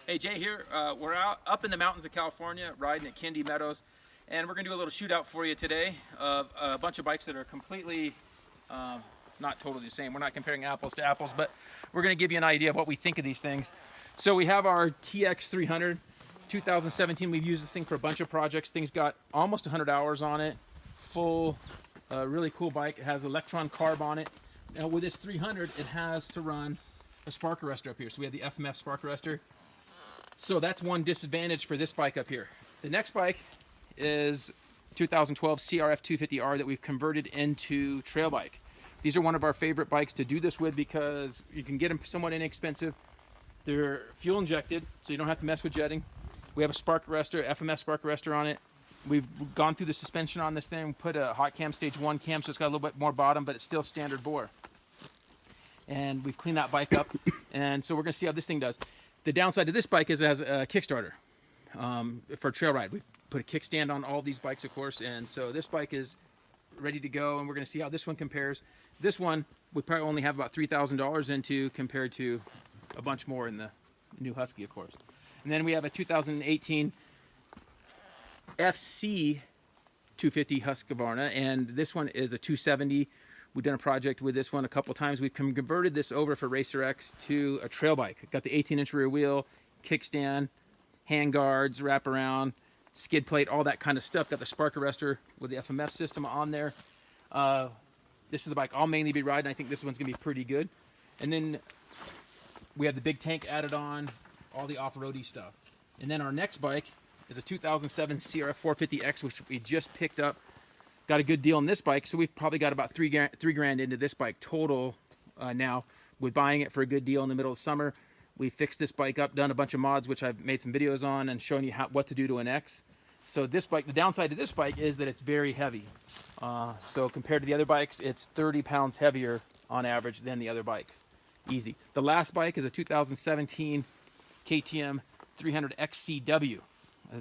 Hey Jay here, we're out up in the mountains of California riding at Kennedy Meadows, and we're going to do a little shootout for you today of a bunch of bikes that are completely, not totally the same. We're not comparing apples to apples, but we're going to give you an idea of what we think of these things. So we have our TX300, 2017. We've used this thing for a bunch of projects. Thing's got almost 100 hours on it, full, really cool bike. It has electron carb on it. Now with this 300, it has to run a spark arrestor up here. So we have the FMF spark arrestor. So that's one disadvantage for this bike up here. The next bike is 2012 CRF 250R that we've converted into trail bike. These are one of our favorite bikes to do this with because you can get them somewhat inexpensive. They're fuel injected, so you don't have to mess with jetting. We have a spark arrestor, FMF spark arrestor on it. We've gone through the suspension on this thing, put a hot cam stage 1 cam, so it's got a little bit more bottom, but it's still standard bore. And we've cleaned that bike up, and so we're gonna see how this thing does. The downside to this bike is it has a Kickstarter for trail ride. We've put a kickstand on all these bikes, of course, and so this bike is ready to go, and we're going to see how this one compares. This one we probably only have about $3,000 into compared to a bunch more in the new Husky, of course. And then we have a 2018 FC 250 Husqvarna, and this one is a 270. We've done a project with this one a couple times. We've converted this over for Racer X to a trail bike. Got the 18-inch rear wheel, kickstand, hand guards, wraparound, skid plate, all that kind of stuff. Got the spark arrestor with the FMF system on there. This is the bike I'll mainly be riding. I think this one's gonna be pretty good. And then we have the big tank added on, all the off-roady stuff. And then our next bike is a 2007 CRF 450X, which we just picked up. Got a good deal on this bike, so we've probably got about three grand into this bike total now. With buying it for a good deal in the middle of summer. We fixed this bike up, done a bunch of mods, which I've made some videos on and shown you what to do to an X. So this bike, the downside to this bike is that it's very heavy. So compared to the other bikes, it's 30 pounds heavier on average than the other bikes. Easy. The last bike is a 2017 KTM 300 XCW.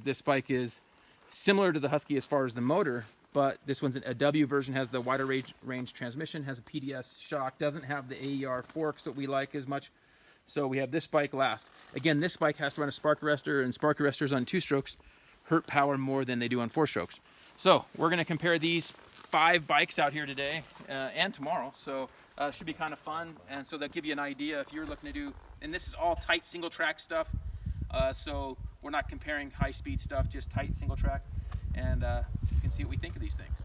This bike is similar to the Husky as far as the motor, but this one's a W version, has the wider range transmission, has a PDS shock, doesn't have the AER forks that we like as much. So we have this bike last. Again, this bike has to run a spark arrestor, and spark arrestors on 2 strokes hurt power more than they do on 4 strokes. So we're gonna compare these 5 bikes out here today and tomorrow. So should be kind of fun. And so they'll give you an idea if you're looking to do, and this is all tight single track stuff. So we're not comparing high speed stuff, just tight single track. And you can see what we think of these things.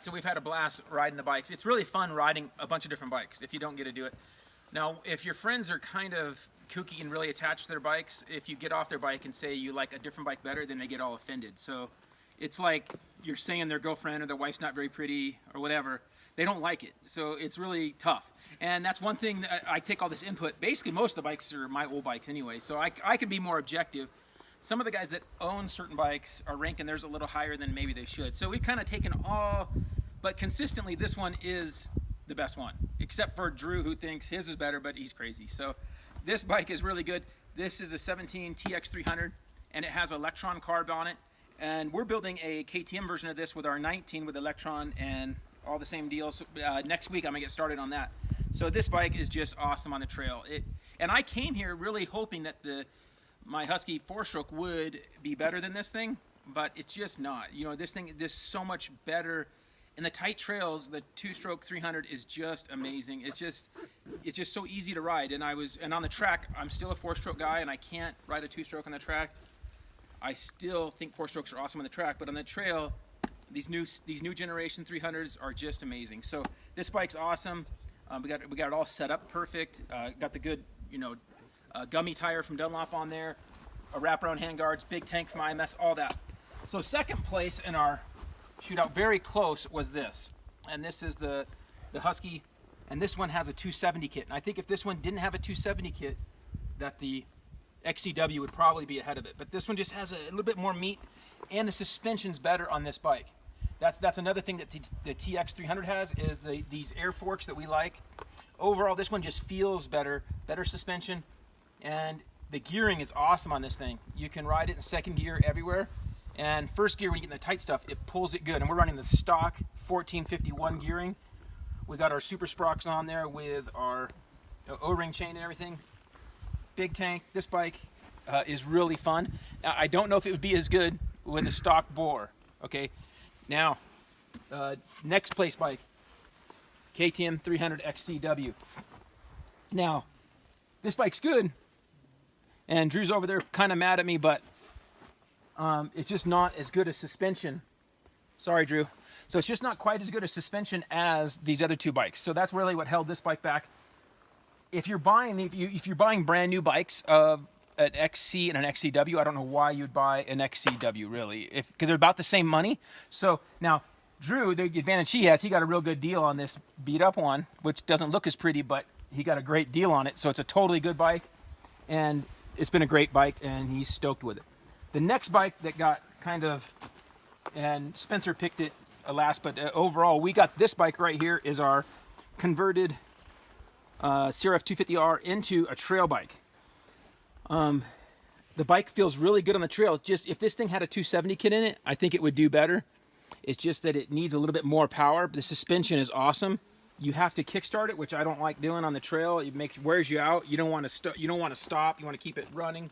So we've had a blast riding the bikes. It's really fun riding a bunch of different bikes if you don't get to do it. Now, if your friends are kind of kooky and really attached to their bikes, if you get off their bike and say you like a different bike better, then they get all offended. So it's like you're saying their girlfriend or their wife's not very pretty or whatever. They don't like it. So it's really tough. And that's one thing that I take all this input. Basically, most of the bikes are my old bikes anyway, so I can be more objective. Some of the guys that own certain bikes are ranking theirs a little higher than maybe they should. So we've kind of taken all, but consistently this one is the best one, except for Drew, who thinks his is better, but he's crazy. So this bike is really good. This is a 17 TX300, and it has electron carb on it. And we're building a KTM version of this with our 19 with electron and all the same deals. Next week I'm gonna get started on that. So this bike is just awesome on the trail. And I came here really hoping that my Husky 4-stroke would be better than this thing, but it's just not. You know, this thing is just so much better in the tight trails, the two-stroke 300 is just amazing. It's just so easy to ride. And on the track, I'm still a four-stroke guy, and I can't ride a two-stroke on the track. I still think four-strokes are awesome on the track, but on the trail, these new generation 300s are just amazing. So this bike's awesome. We got it all set up perfect. Got the good, gummy tire from Dunlop on there, a wraparound handguards, big tank from IMS, all that. So second place in our shootout, very close, was this. And this is the Husky, and this one has a 270 kit. And I think if this one didn't have a 270 kit, that the XCW would probably be ahead of it. But this one just has a little bit more meat, and the suspension's better on this bike. That's another thing that the TX300 has, is these air forks that we like. Overall, this one just feels better suspension, and the gearing is awesome on this thing. You can ride it in second gear everywhere, and first gear when you get in the tight stuff, it pulls it good. And we're running the stock 1451 gearing. We got our super sprockets on there with our O-ring chain and everything. Big tank. This bike is really fun. Now, I don't know if it would be as good with a stock bore. Okay, now next place bike, KTM 300 XCW. Now this bike's good, and Drew's over there kind of mad at me, but it's just not as good a suspension. Sorry, Drew. So it's just not quite as good a suspension as these other two bikes. So that's really what held this bike back. If you're buying brand new bikes, an XC and an XCW, I don't know why you'd buy an XCW really, because they're about the same money. So now Drew, the advantage he has, he got a real good deal on this beat up one, which doesn't look as pretty, but he got a great deal on it. So it's a totally good bike, and it's been a great bike, and he's stoked with it. The next bike that got and Spencer picked it last, but overall we got this bike right here, is our converted CRF 250R into a trail bike. The bike feels really good on the trail. Just if this thing had a 270 kit in it, I think it would do better. It's just that it needs a little bit more power. The suspension is awesome. You have to kickstart it, which I don't like doing on the trail. It wears you out. You don't want to stop. You want to keep it running.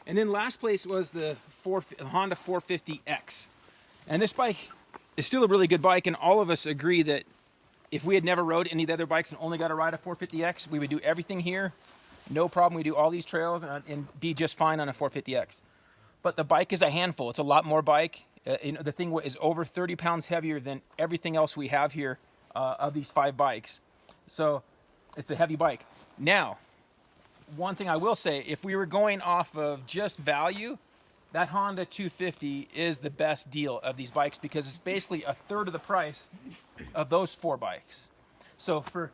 And then last place was the Honda 450X. And this bike is still a really good bike, and all of us agree that if we had never rode any of the other bikes and only got to ride a 450X, we would do everything here. No problem. We do all these trails and be just fine on a 450X. But the bike is a handful. It's a lot more bike. The thing is over 30 pounds heavier than everything else we have here of these 5 bikes. So it's a heavy bike. Now, one thing I will say, if we were going off of just value, that Honda 250 is the best deal of these bikes, because it's basically a third of the price of those 4 bikes. So for,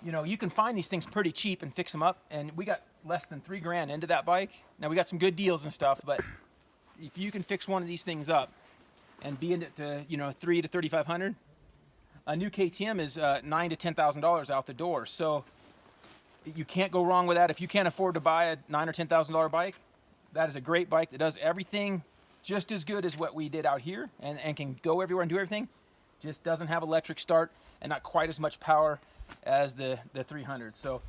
you can find these things pretty cheap and fix them up, and we got less than $3 grand into that bike. Now we got some good deals and stuff, but if you can fix one of these things up and be in it to $3,000 to $3,500, a new KTM is $9,000 to $10,000 out the door. So you can't go wrong with that. If you can't afford to buy a $9,000 or $10,000 bike, that is a great bike that does everything just as good as what we did out here, and can go everywhere and do everything. Just doesn't have electric start and not quite as much power as the 300. So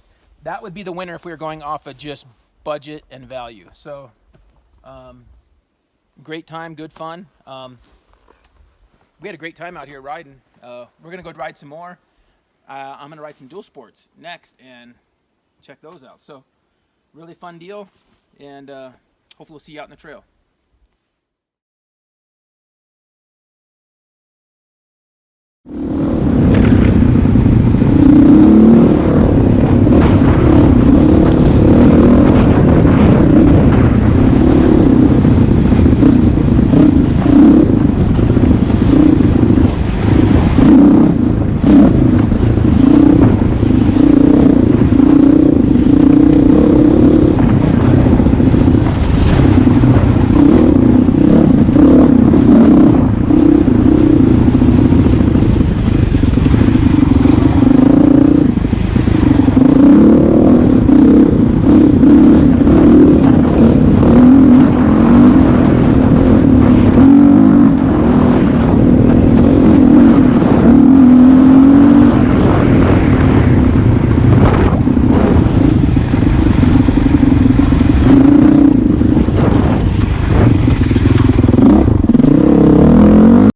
that would be the winner if we were going off of just budget and value. So great time, good fun. We had a great time out here riding. We're going to go ride some more. I'm going to ride some dual sports next and check those out. So really fun deal, and hopefully we'll see you out in the trail.